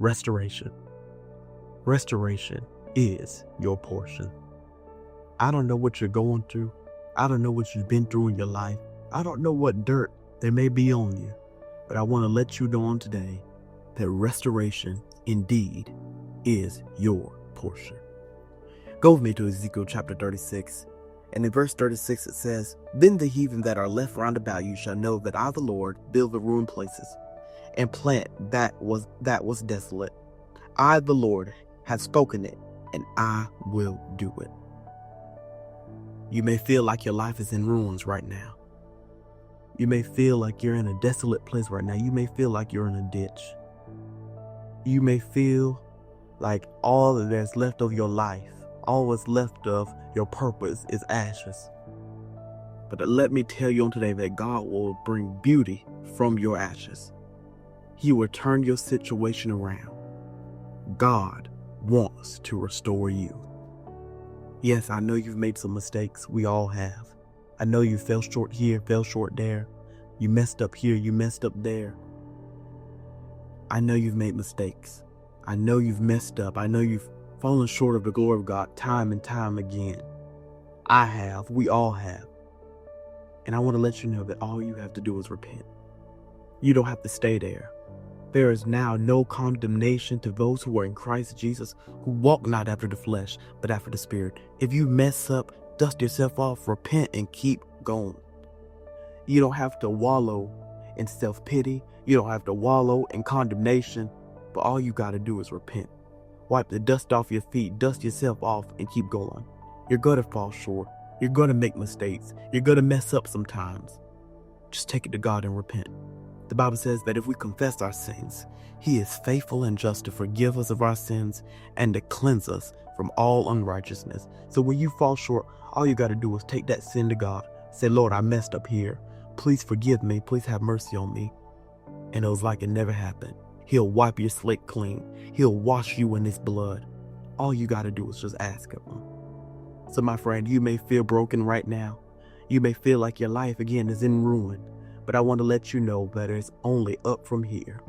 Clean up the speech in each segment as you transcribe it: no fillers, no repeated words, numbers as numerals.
Restoration. Restoration is your portion. I don't know what you're going through. I don't know what you've been through in your life. I don't know what dirt there may be on you, but I want to let you know on today that restoration indeed is your portion. Go with me to Ezekiel chapter 36. And in verse 36 it says, "Then the heathen that are left round about you shall know that I, the Lord, build the ruined places, and plant that was desolate. I, the Lord, have spoken it, and I will do it." You may feel like your life is in ruins right now. You may feel like you're in a desolate place right now. You may feel like you're in a ditch. You may feel like all that there's left of your life, all that's left of your purpose is ashes. But let me tell you on today that God will bring beauty from your ashes. He will turn your situation around. God wants to restore you. Yes, I know you've made some mistakes. We all have. I know you fell short here, fell short there. You messed up here, you messed up there. I know you've made mistakes. I know you've messed up. I know you've fallen short of the glory of God time and time again. I have. We all have. And I want to let you know that all you have to do is repent. You don't have to stay there. There is now no condemnation to those who are in Christ Jesus, who walk not after the flesh, but after the Spirit. If you mess up, dust yourself off, repent, and keep going. You don't have to wallow in self-pity. You don't have to wallow in condemnation, but all you got to do is repent. Wipe the dust off your feet, dust yourself off, and keep going. You're going to fall short. You're going to make mistakes. You're going to mess up sometimes. Just take it to God and repent. The Bible says that if we confess our sins, He is faithful and just to forgive us of our sins and to cleanse us from all unrighteousness. So when you fall short, all you got to do is take that sin to God. Say, "Lord, I messed up here. Please forgive me. Please have mercy on me." And it was like it never happened. He'll wipe your slate clean. He'll wash you in His blood. All you got to do is just ask Him. So my friend, you may feel broken right now. You may feel like your life again is in ruin. But I want to let you know that it's only up from here.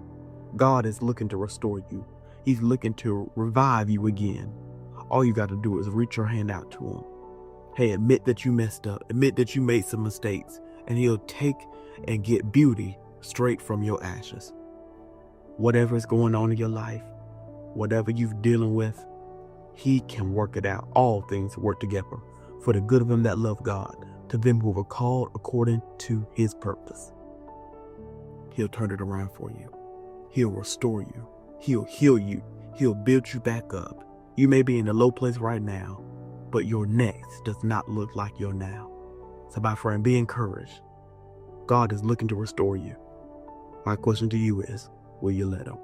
God is looking to restore you. He's looking to revive you again. All you got to do is reach your hand out to Him. Hey, admit that you messed up. Admit that you made some mistakes. And He'll take and get beauty straight from your ashes. Whatever is going on in your life, whatever you're dealing with, He can work it out. All things work together for the good of them that love God, to them who were called according to His purpose. He'll turn it around for you. He'll restore you. He'll heal you. He'll build you back up. You may be in a low place right now, but your next does not look like your now. So my friend, be encouraged. God is looking to restore you. My question to you is, will you let Him?